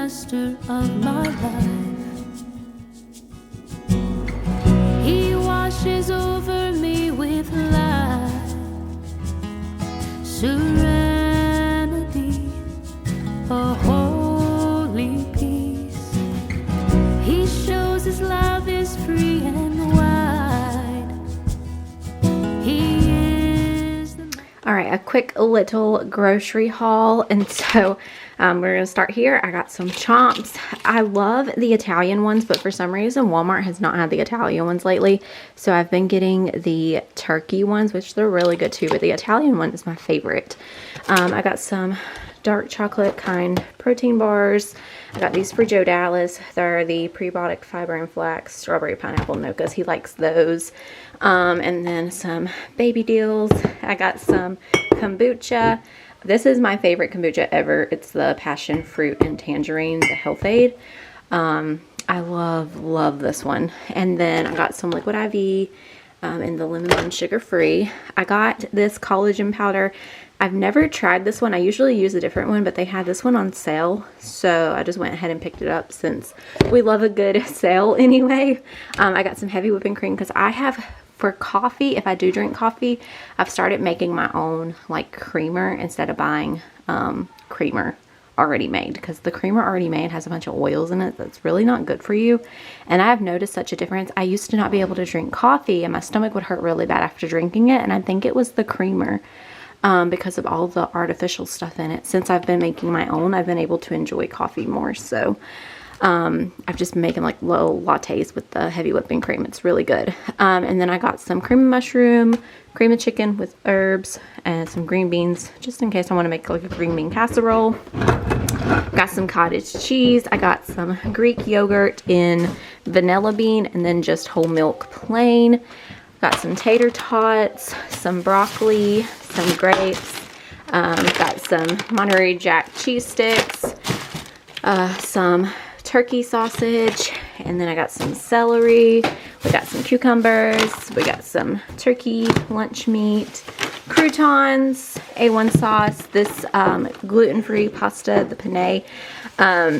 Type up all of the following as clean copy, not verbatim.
master of my life. He washes over me with light, serenity, a holy peace. He shows his love is free and wide. He is the... All right, a quick little grocery haul. And so we're gonna start here. I got some chomps. I love the Italian ones, but for some reason Walmart has not had the Italian ones lately. So I've been getting the turkey ones, which they're really good too, but the Italian one is my favorite. I got some dark chocolate kind protein bars. I got these for Joe Dallas. They're the prebiotic fiber and flax strawberry pineapple mochas. He likes those. And then some baby deals. I got some kombucha. This is my favorite kombucha ever. It's the passion fruit and tangerine, the health aid. I love this one. And then I got some liquid IV in the lemon one, sugar free. I got this collagen powder. I've never tried this one. I usually use a different one, but they had this one on sale, so I just went ahead and picked it up since we love a good sale anyway. I got some heavy whipping cream because I have, for coffee, if I do drink coffee, I've started making my own like creamer instead of buying creamer already made, because the creamer already made has a bunch of oils in it that's really not good for you. And I've noticed such a difference. I used to not be able to drink coffee and my stomach would hurt really bad after drinking it, and I think it was the creamer. Because of all the artificial stuff in it. Since I've been making my own, I've been able to enjoy coffee more. So I've just been making like little lattes with the heavy whipping cream. It's really good. And then I got some cream of mushroom, cream of chicken with herbs, and some green beans, just in case I want to make like a green bean casserole. Got some cottage cheese. I got some Greek yogurt in vanilla bean, and then just whole milk plain. Got some tater tots, some broccoli, some grapes, got some Monterey Jack cheese sticks, some turkey sausage, and then I got some celery. We got some cucumbers. We got some turkey lunch meat, croutons, A1 sauce, this gluten-free pasta, the penne.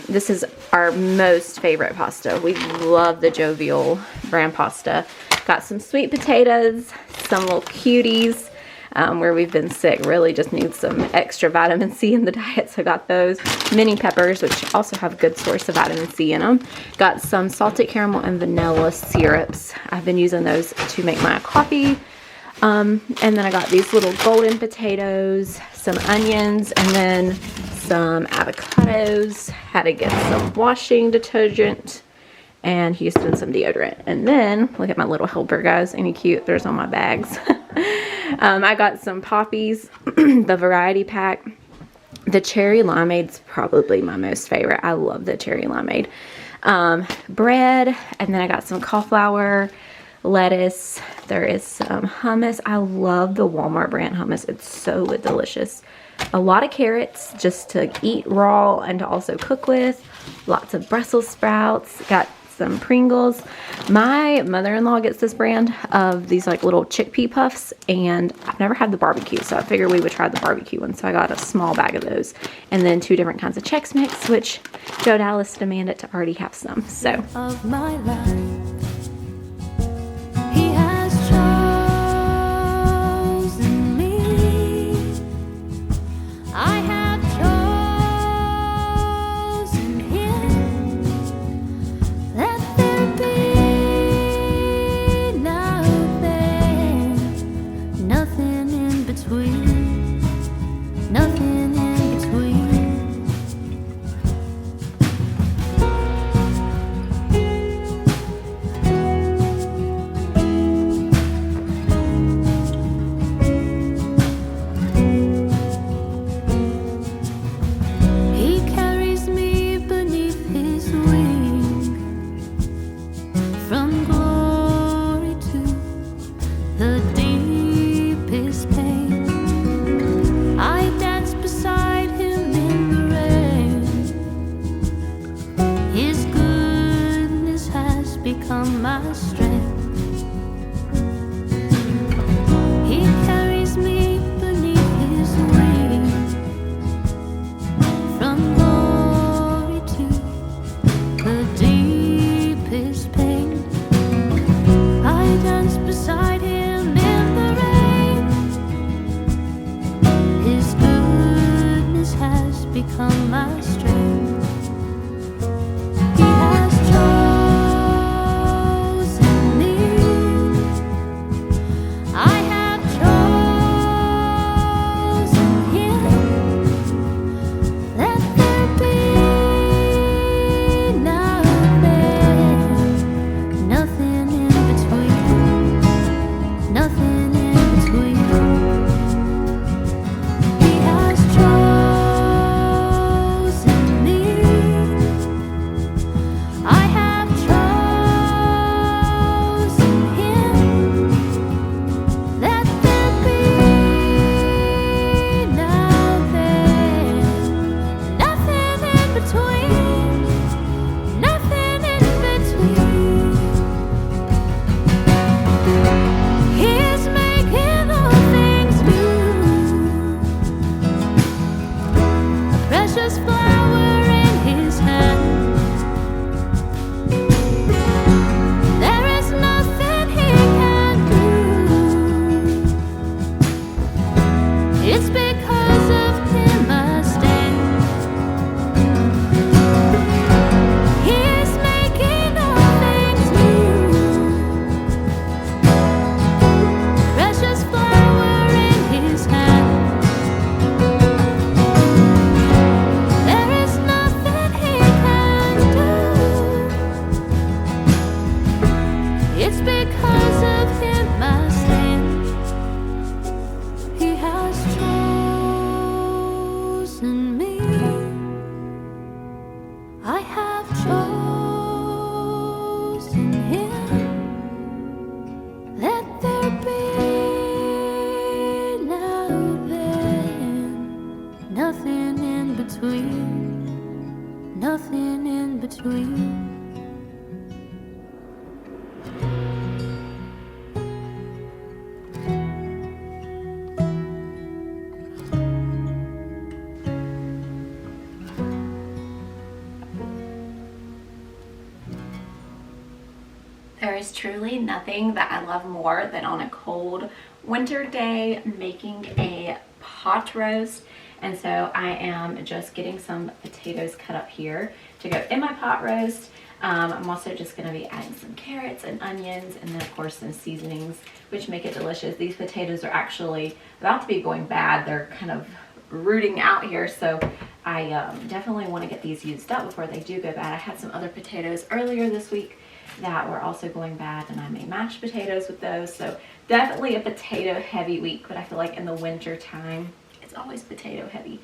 This is our most favorite pasta. We love the Jovial brand pasta. Got some sweet potatoes, some little cuties, where we've been sick. Really just need some extra vitamin C in the diet, so got those. Mini peppers, which also have a good source of vitamin C in them. Got some salted caramel and vanilla syrups. I've been using those to make my coffee. And then I got these little golden potatoes, some onions, and then some avocados. Had to get some washing detergent, and Houston some deodorant. And then look at my little helper, guys. Ain't he cute? There's on my bags. I got some poppies, the variety pack. The cherry limeade's probably my most favorite. I love the cherry limeade. Bread, and then I got some cauliflower, lettuce. There is some hummus. I love the Walmart brand hummus. It's so delicious. A lot of carrots just to eat raw and to also cook with. Lots of Brussels sprouts. Got some Pringles. My mother-in-law gets this brand of these like little chickpea puffs, and I've never had the barbecue, so I figured we would try the barbecue one. So I got a small bag of those, and then 2 different kinds of Chex Mix, which Joe Dallas demanded to already have some. So of my life, he has chosen me. I have chosen him. Let there be nothing in between, nothing in between. become my strength. He has chosen me. I have chosen him. Let there be nothing in between, nothing in between. He has chosen me. I have chosen him. Let there be nothing in between, nothing in between. He's making all things new. A precious flower in his hand. There is nothing he can do. It's because of him I stand. He's making all things new. Precious flower in his hand. There is nothing he can do. It's because of him I stand. He has chosen me. I have chosen him. Let there be nothing in between, nothing in between. There is truly nothing that I love more than on a cold winter day making a pot roast. And so I am just getting some potatoes cut up here to go in my pot roast. I'm also just going to be adding some carrots and onions, and then of course some seasonings which make it delicious. These potatoes are actually about to be going bad. They're kind of rooting out here, so I definitely want to get these used up before they do go bad. I had some other potatoes earlier this week that were also going bad, and I made mashed potatoes with those. So definitely a potato heavy week, but I feel like in the winter time it's always potato heavy,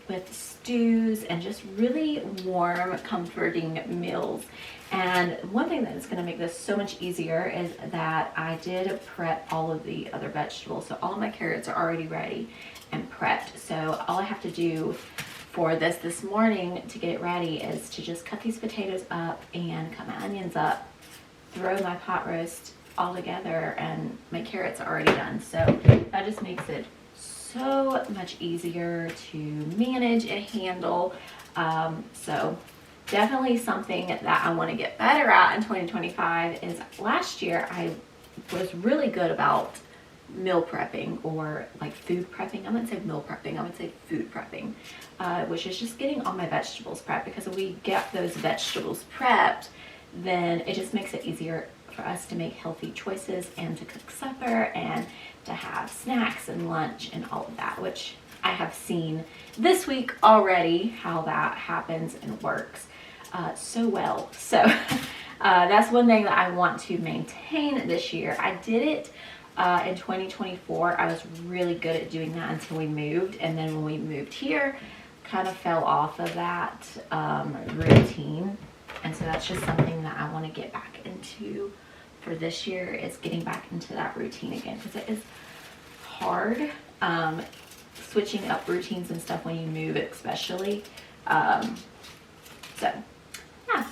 with stews and just really warm comforting meals. And one thing that is going to make this so much easier is that I did prep all of the other vegetables. So all of my carrots are already ready and prepped, so all I have to do for this morning to get it ready is to just cut these potatoes up and cut my onions up, throw my pot roast all together, and my carrots are already done. So that just makes it so much easier to manage and handle. So definitely something that I want to get better at in 2025 is last year I was really good about meal prepping, or like food prepping. I wouldn't say meal prepping, I would say food prepping, which is just getting all my vegetables prepped, because if we get those vegetables prepped, then it just makes it easier for us to make healthy choices and to cook supper and to have snacks and lunch and all of that, which I have seen this week already how that happens and works so well. So that's one thing that I want to maintain this year. I did it in 2024. I was really good at doing that until we moved, and then when we moved here, kind of fell off of that routine. And so that's just something that I want to get back into for this year, is getting back into that routine again, because it is hard switching up routines and stuff when you move, especially. So yeah.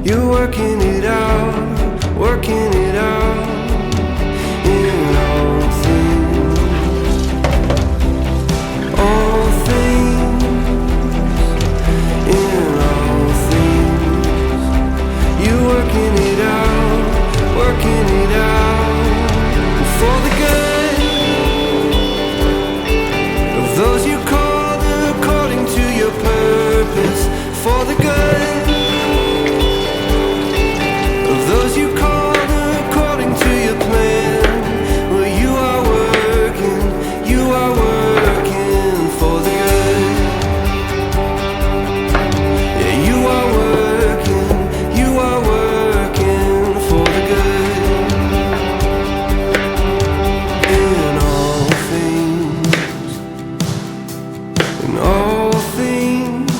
You're working it out, working it out in all things. All things, in all things. You're working it out, working it out for the good of those you called according to your purpose. For the good of those you called according to your plan. Well, you are working for the good. Yeah, you are working for the good. In all things, in all things,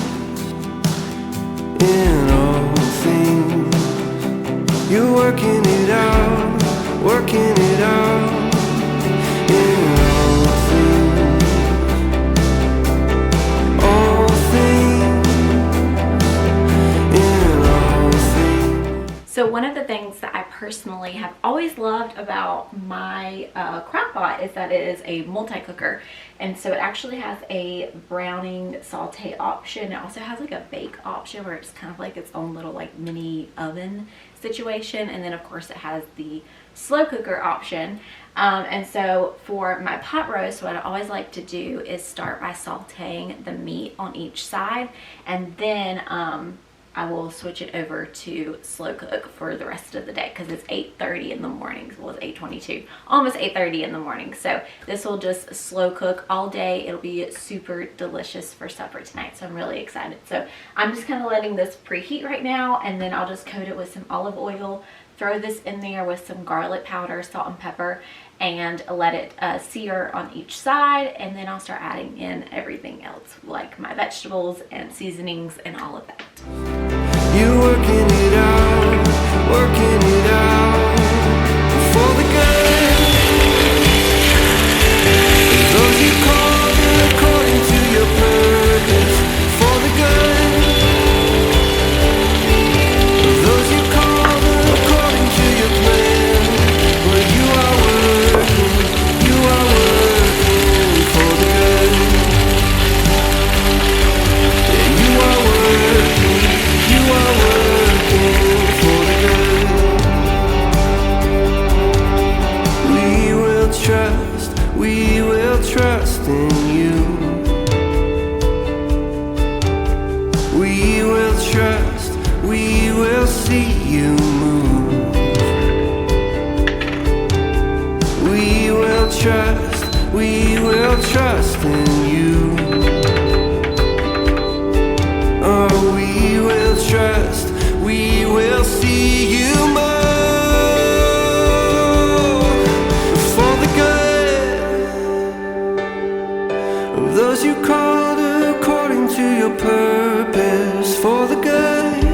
in all things. You're working it out, working it out in all things. All things, in all things. So one of the things that I personally have always loved about my crock pot is that it is a multi-cooker. And so it actually has a browning saute option. It also has like a bake option where it's kind of like its own little like mini oven situation. And then of course it has the slow cooker option. And so for my pot roast, what I always like to do is start by sauteing the meat on each side, and then I will switch it over to slow cook for the rest of the day because it's 8:30 in the morning. Well, it's 8:22, almost 8:30 in the morning. So this will just slow cook all day. It'll be super delicious for supper tonight. So I'm really excited. So I'm just kind of letting this preheat right now, and then I'll just coat it with some olive oil, throw this in there with some garlic powder, salt and pepper, and let it sear on each side. And then I'll start adding in everything else, like my vegetables and seasonings and all of that. You're working it out for the good. Those you called according to your purpose. For the good. Those you called according to your plan. Well, you are working for the good. Yeah, you are working for the good. We will trust in you. We will trust, we will see you move. We will trust in you. Oh, we will trust, we will see you move for the good of those you called according to your purpose. For the good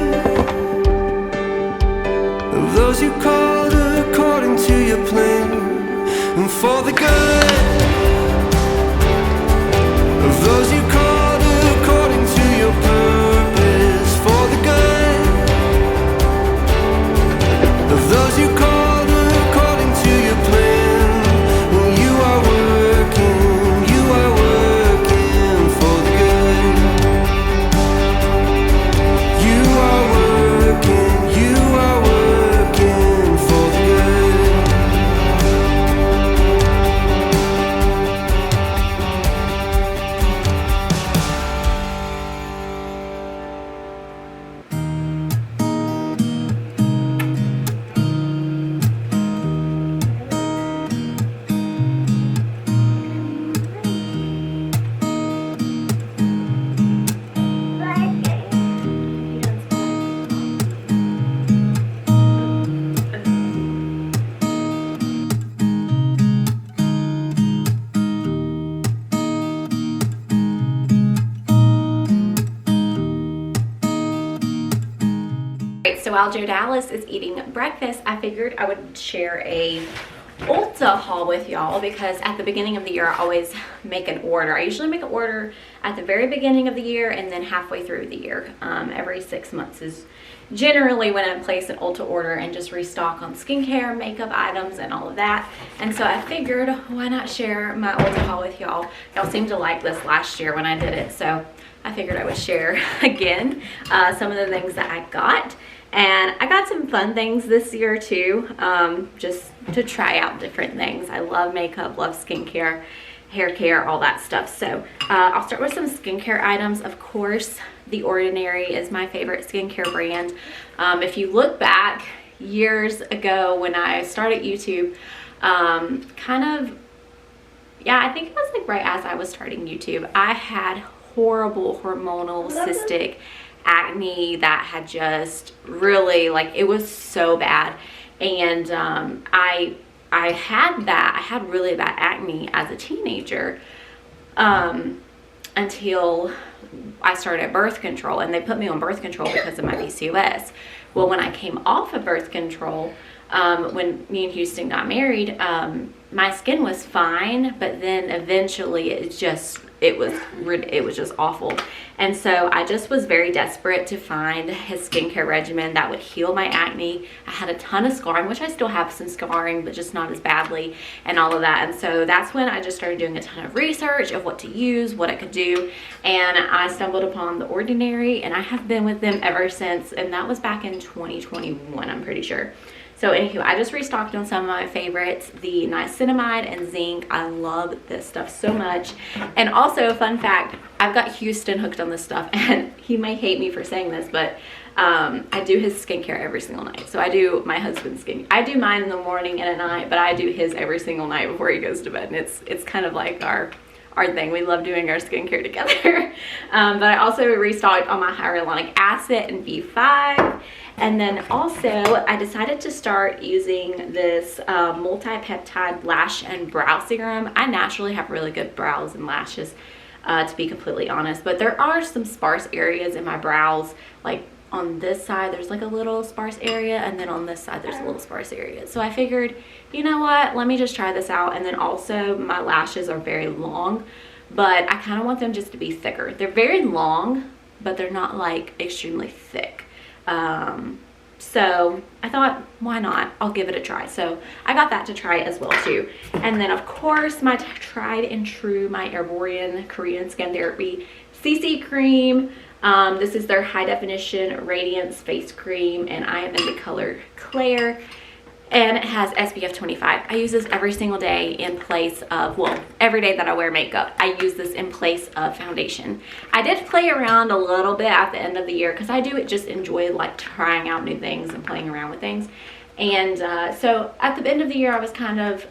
of those you called according to your plan. And for the good of those you called according to your purpose. For the good of those you called according to your plan. Well, you are working for the good. You are working for the good. So while Joe Dallas is eating breakfast, I figured I would share a Ulta haul with y'all because at the beginning of the year I always make an order. I usually make an order at the very beginning of the year and then halfway through the year. Every 6 months is generally when I place an Ulta order and just restock on skincare, makeup items, and all of that. And so I figured, why not share my Ulta haul with y'all? Y'all seemed to like this last year when I did it, so I figured I would share again some of the things that I got. And I got some fun things this year too, just to try out different things. I love makeup, love skincare, hair care, all that stuff. So I'll start with some skincare items. Of course, The Ordinary is my favorite skincare brand. If you look back years ago when I started YouTube, I think it was like right as I was starting YouTube, I had horrible hormonal cystic acne that had just really, like, it was so bad. And I had really bad acne as a teenager until I started birth control, and they put me on birth control because of my PCOS. Well, when I came off of birth control, when me and Houston got married, my skin was fine, but then eventually it was just awful. And so I just was very desperate to find his skincare regimen that would heal my acne. I had a ton of scarring, which I still have some scarring, but just not as badly, and all of that. And so that's when I just started doing a ton of research of what to use, what I could do, and I stumbled upon The Ordinary, and I have been with them ever since, and that was back in 2021, I'm pretty sure. So anywho, I just restocked on some of my favorites, the niacinamide and zinc. I love this stuff so much. And also, fun fact, I've got Houston hooked on this stuff, and he may hate me for saying this, but I do his skincare every single night. So I do my husband's skin. I do mine in the morning and at night, but I do his every single night before he goes to bed. And it's kind of like our thing. We love doing our skincare together. But I also restocked on my hyaluronic acid and B5. And then also I decided to start using this multi-peptide lash and brow serum. I naturally have really good brows and lashes, to be completely honest, but there are some sparse areas in my brows. Like on this side there's like a little sparse area, and then on this side there's a little sparse area. So I figured, you know what, let me just try this out. And then also my lashes are very long, but I kind of want them just to be thicker. They're very long, but they're not like extremely thick. So I thought, why not? I'll give it a try. So I got that to try as well too. And then of course my tried and true, my Herborian Korean Skin Therapy CC cream. This is their high definition radiance face cream, and I am in the color Claire, and it has SPF 25. I use this every single day in place of, well, every day that I wear makeup, I use this in place of foundation. I did play around a little bit at the end of the year because I do just enjoy like trying out new things and playing around with things. And so at the end of the year, I was kind of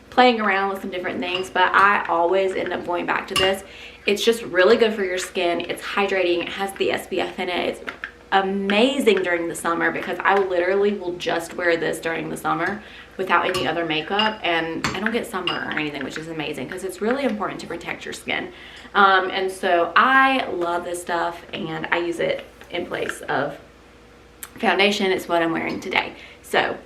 playing around with some different things, but I always end up going back to this. It's just really good for your skin. It's hydrating. It has the SPF in it. It's amazing during the summer because I literally will just wear this during the summer without any other makeup, and I don't get sunburn or anything, which is amazing because it's really important to protect your skin. And so I love this stuff, and I use it in place of foundation. It's what I'm wearing today. So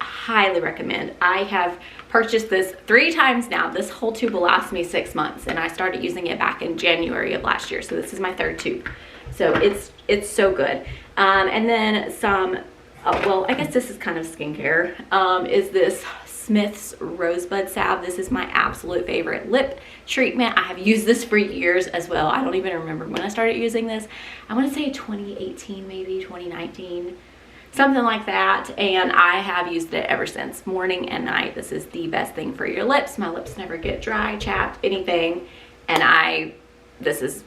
I highly recommend. I have purchased this 3 times now. This whole tube will last me 6 months, and I started using it back in January of last year. So this is my 3rd tube. So it's so good. And then some, well, I guess this is kind of skincare, is this Smith's Rosebud Salve. This is my absolute favorite lip treatment. I have used this for years as well. I don't even remember when I started using this. I want to say 2018, maybe 2019, something like that. And I have used it ever since, morning and night. This is the best thing for your lips. My lips never get dry, chapped, anything. And this is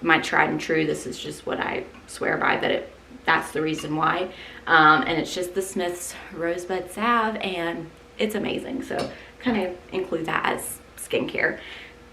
my tried and true. This is just what I swear by, that's the reason why. And it's just the Smith's Rosebud Salve, and it's amazing. So kind of include that as skincare.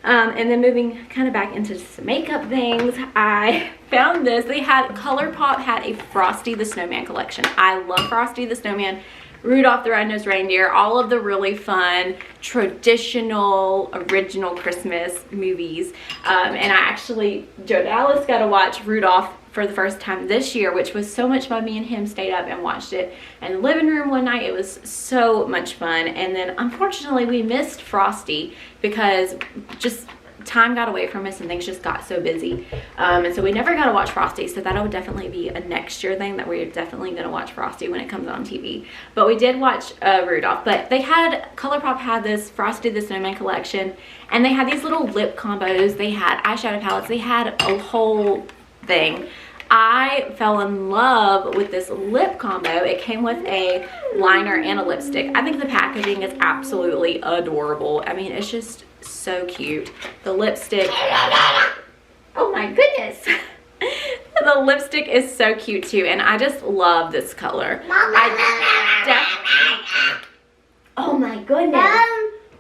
And then moving kind of back into some makeup things, I found this. ColourPop had a Frosty the Snowman collection. I love Frosty the Snowman, Rudolph the Red-Nosed Reindeer, all of the really fun, traditional, original Christmas movies. And I actually, Joe Dallas got to watch Rudolph for the first time this year, which was so much fun. Me and him stayed up and watched it in the living room one night. It was so much fun. And then unfortunately we missed Frosty because just time got away from us and things just got so busy. And so we never got to watch Frosty. So that'll definitely be a next year thing, that we're definitely going to watch Frosty when it comes on TV. But we did watch Rudolph. But they had, ColourPop had this Frosty the Snowman collection. And they had these little lip combos. They had eyeshadow palettes. They had a whole thing. I fell in love with this lip combo. It came with a liner and a lipstick. I think the packaging is absolutely adorable. I mean, it's just so cute. The lipstick, oh my goodness. The lipstick is so cute too, and I just love this color. Oh my goodness.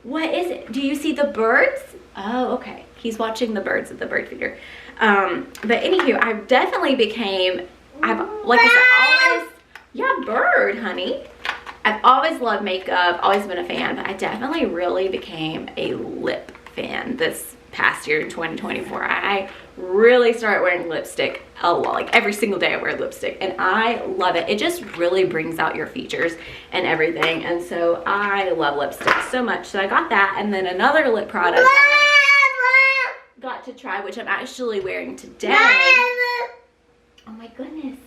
What is it? Do you see the birds? Oh, okay. He's watching the birds at the bird feeder. But anywho, I definitely became, like I said, always, yeah, bird, honey. I've always loved makeup, always been a fan, but I definitely really became a lip fan this past year in 2024. I really started wearing lipstick a lot, like every single day I wear lipstick, and I love it. It just really brings out your features and everything, and so I love lipstick so much. So I got that, and then another lip product got to try, which I'm actually wearing today. Oh my goodness.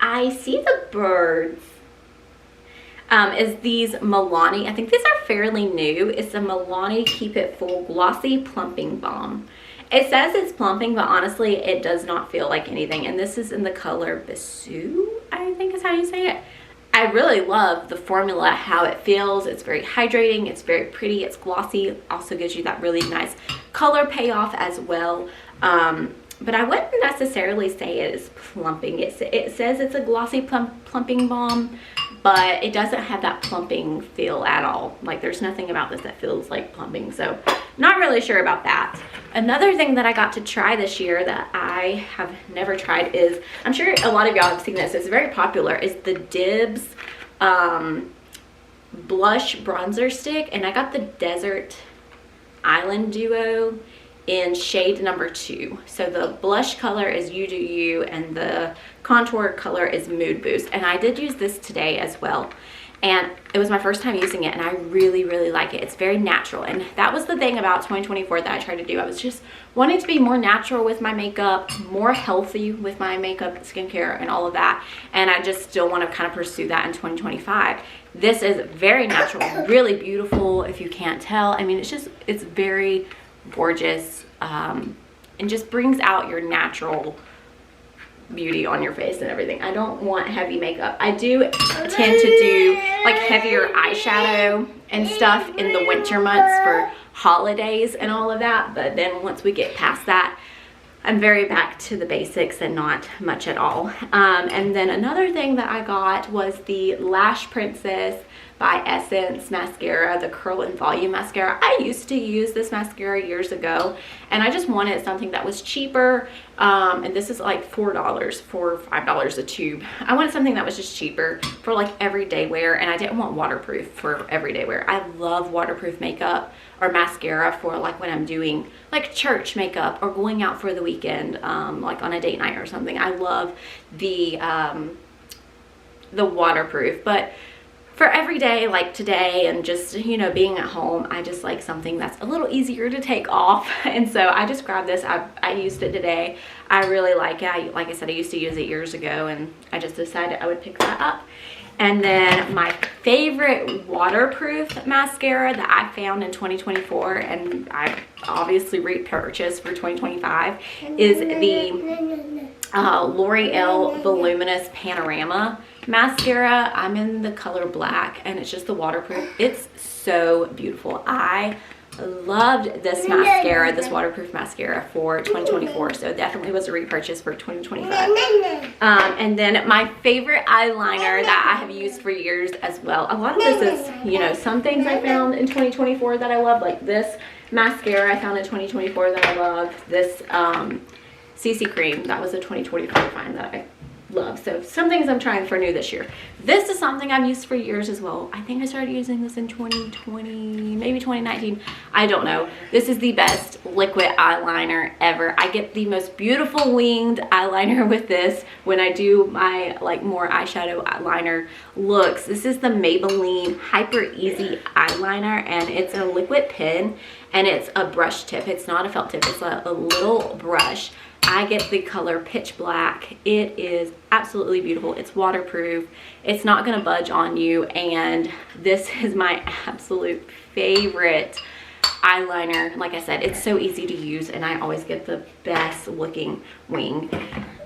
I see the birds. Is these Milani. I think these are fairly new. It's the Milani Keep It Full Glossy Plumping Balm. It says it's plumping, but honestly, it does not feel like anything. And this is in the color Bissou, I think is how you say it. I really love the formula, how it feels. It's very hydrating, it's very pretty, it's glossy, also gives you that really nice color payoff as well. But I wouldn't necessarily say it is plumping. It says it's a glossy plumping balm, but it doesn't have that plumping feel at all. Like, there's nothing about this that feels like plumping, so not really sure about that. Another thing that I got to try this year that I have never tried is, I'm sure a lot of y'all have seen this, it's very popular, is the Dibs blush bronzer stick, and I got the Desert Island Duo in shade number 2. So the blush color is You Do You, and the contour color is Mood Boost, and I did use this today as well, and it was my first time using it, and I really like it. It's very natural, and that was the thing about 2024 that I tried to do. I was just wanting to be more natural with my makeup, more healthy with my makeup, skincare, and all of that, and I just still want to kind of pursue that in 2025. This is very natural, really beautiful, if you can't tell. I mean, it's very gorgeous, and just brings out your natural beauty on your face and everything. I don't want heavy makeup. I do tend to do like heavier eyeshadow and stuff in the winter months for holidays and all of that, but then once we get past that, I'm very back to the basics and not much at all. And then another thing that I got was the Lash Princess by Essence mascara, the Curl and Volume mascara. I used to use this mascara years ago, and I just wanted something that was cheaper, and this is like $4 for $5 a tube. I wanted something that was just cheaper for like everyday wear, and I didn't want waterproof for everyday wear. I love waterproof makeup or mascara for like when I'm doing like church makeup or going out for the weekend, like on a date night or something. I love the waterproof, but for every day like today and just, you know, being at home, I just like something that's a little easier to take off. And so I just grabbed this. I used it today. I really like it. Like I said, I used to use it years ago, and I just decided I would pick that up. And then my favorite waterproof mascara that I found in 2024, and I obviously repurchased for 2025, is the L'Oreal Voluminous Panorama mascara. I'm in the color black, and it's just the waterproof. It's so beautiful. I loved this mascara, this waterproof mascara for 2024, so definitely was a repurchase for 2025. And then my favorite eyeliner that I have used for years as well. A lot of this is, you know, some things I found in 2024 that I love, like this mascara I found in 2024 that I love. This CC cream, that was a 2024 find that I love. So some things I'm trying for new this year. This is something I've used for years as well. I think I started using this in 2020, maybe 2019. I don't know. This is the best liquid eyeliner ever. I get the most beautiful winged eyeliner with this when I do my like more eyeshadow eyeliner looks. This is the Maybelline Hyper Easy eyeliner, and it's a liquid pen and it's a brush tip. It's not a felt tip. It's a little brush. I get the color Pitch Black. It is absolutely beautiful. It's waterproof. It's not gonna budge on you, and this is my absolute favorite eyeliner. Like I said, it's so easy to use, and I always get the best looking wing.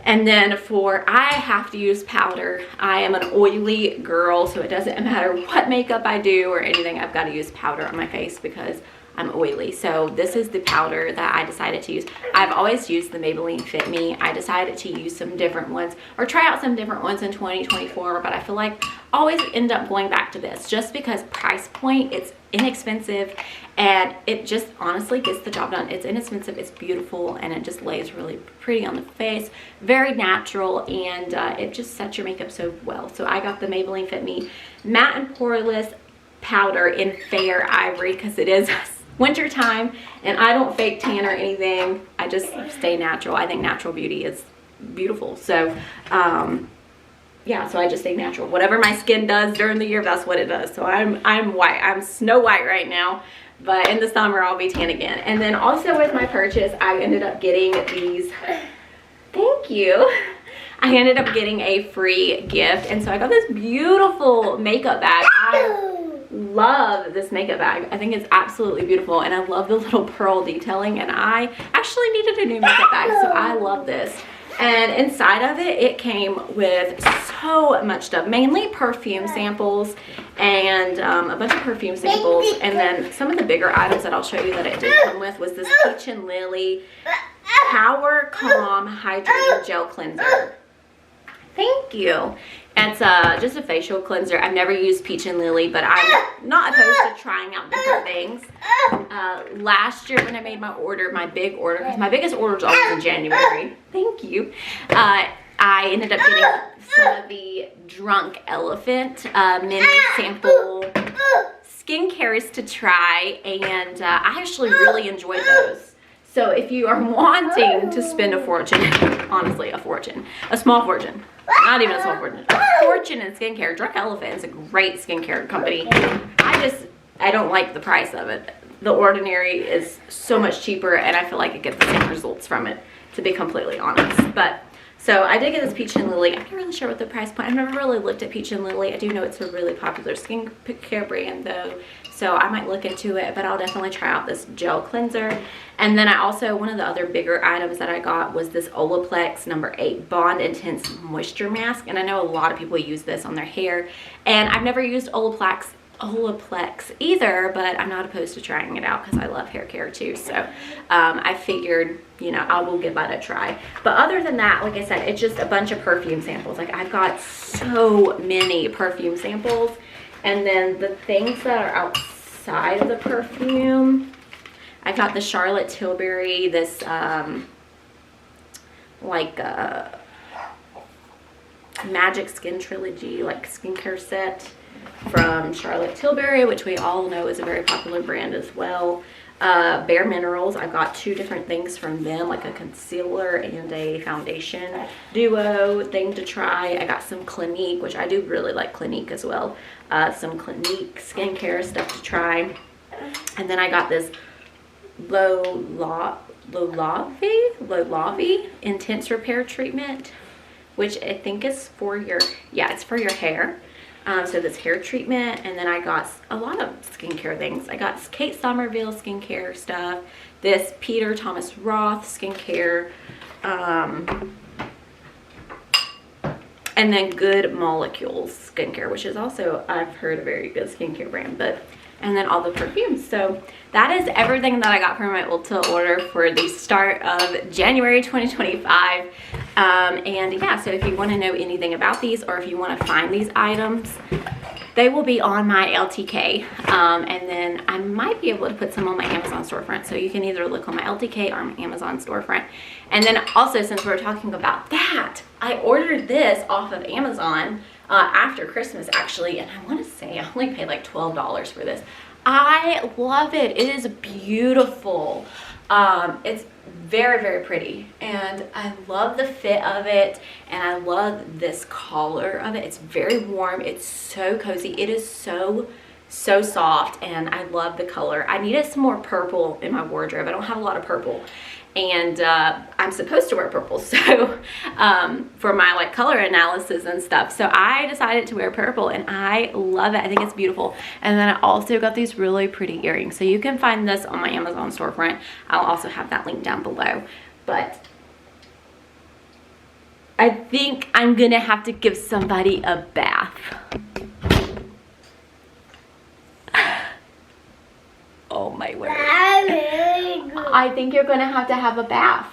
And then I have to use powder. I am an oily girl, so it doesn't matter what makeup I do or anything, I've got to use powder on my face because I'm oily. So this is the powder that I decided to use. I've always used the Maybelline Fit Me. I decided to use some different ones or try out some different ones in 2024, but I feel like I always end up going back to this just because price point, it's inexpensive, and it just honestly gets the job done. It's inexpensive, it's beautiful, and it just lays really pretty on the face, very natural, and it just sets your makeup so well. So I got the Maybelline Fit Me Matte and Poreless powder in Fair Ivory because it is winter time and I don't fake tan or anything. I just stay natural. I think natural beauty is beautiful. So yeah, so I just stay natural. Whatever my skin does during the year, that's what it does. So I'm white. I'm Snow White right now, but in the summer I'll be tan again. And then also with my purchase, I ended up getting these. Thank you. I ended up getting a free gift, and so I got this beautiful makeup bag. I love this makeup bag. I think it's absolutely beautiful, and I love the little pearl detailing, and I actually needed a new makeup bag, so I love this. And inside of it, it came with so much stuff, mainly perfume samples and a bunch of perfume samples. And then some of the bigger items that I'll show you that it did come with was this Peach and Lily Power Calm Hydrating Gel Cleanser. Thank you. It's just a facial cleanser. I've never used Peach and Lily, but I'm not opposed to trying out different things. Last year when I made my order, my big order, because my biggest order is always in January. Thank you. I ended up getting some of the Drunk Elephant mini sample skincares to try, and I actually really enjoyed those. So if you are wanting to spend a fortune, honestly a fortune, a small fortune, not even a small fortune, a fortune in skincare, Drunk Elephant is a great skincare company. I don't like the price of it. The Ordinary is so much cheaper, and I feel like I get the same results from it, to be completely honest. But so I did get this Peach and Lily. I'm not really sure what the price point. I've never really looked at Peach and Lily. I do know it's a really popular skincare brand though, so I might look into it, but I'll definitely try out this gel cleanser. And then I also, one of the other bigger items that I got was this Olaplex No. 8 Bond Intense Moisture Mask. And I know a lot of people use this on their hair, and I've never used Olaplex either, but I'm not opposed to trying it out because I love hair care too. So I figured, you know, I will give that a try. But other than that, like I said, it's just a bunch of perfume samples. Like I've got so many perfume samples. And then the things that are outside of the perfume, I got the Charlotte Tilbury, this Magic Skin Trilogy, like skincare set from Charlotte Tilbury, which we all know is a very popular brand as well. Bare Minerals, I got 2 different things from them, like a concealer and a foundation duo thing to try. I got some Clinique, which I do really like Clinique as well. Some Clinique skincare stuff to try. And then I got this Lolavi Intense Repair Treatment, which I think is for your, it's for your hair. So this hair treatment, and then I got a lot of skincare things. I got Kate Somerville skincare stuff, this Peter Thomas Roth skincare, and then Good Molecules skincare, which is also, I've heard, a very good skincare brand. And then all the perfumes. So that is everything that I got from my Ulta order for the start of January 2025. And yeah, so if you want to know anything about these, or if you want to find these items, they will be on my LTK, and then I might be able to put some on my Amazon storefront, so you can either look on my LTK or my Amazon storefront. And then also, since we're talking about that, I ordered this off of Amazon after Christmas actually, and I want to say I only paid like $12 for this. I love it. It is beautiful. It's very, very pretty, and I love the fit of it, and I love this collar of it. It's very warm. It's so cozy. It is so soft, and I love the color. I needed some more purple in my wardrobe. I don't have a lot of purple, and I'm supposed to wear purple, so for my like color analysis and stuff. So I decided to wear purple, and I love it. I think it's beautiful. And then I also got these really pretty earrings. So you can find this on my Amazon storefront. I'll also have that link down below. But I think I'm gonna have to give somebody a bath. Oh my word. I think you're gonna have to have a bath.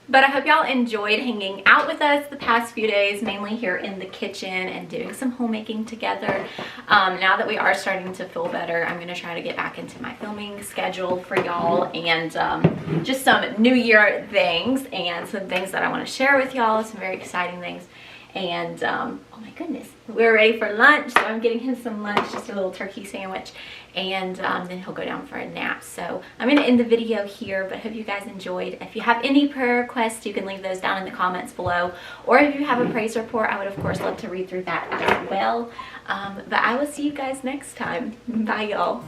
But I hope y'all enjoyed hanging out with us the past few days, mainly here in the kitchen and doing some homemaking together. Now that we are starting to feel better, I'm gonna try to get back into my filming schedule for y'all, and just some New Year things and some things that I want to share with y'all, some very exciting things. And oh my goodness, we're ready for lunch, so I'm getting him some lunch, just a little turkey sandwich, and then he'll go down for a nap. So I'm going to end the video here, but hope you guys enjoyed. If you have any prayer requests, you can leave those down in the comments below, or if you have a praise report, I would of course love to read through that as well. But I will see you guys next time. Bye y'all.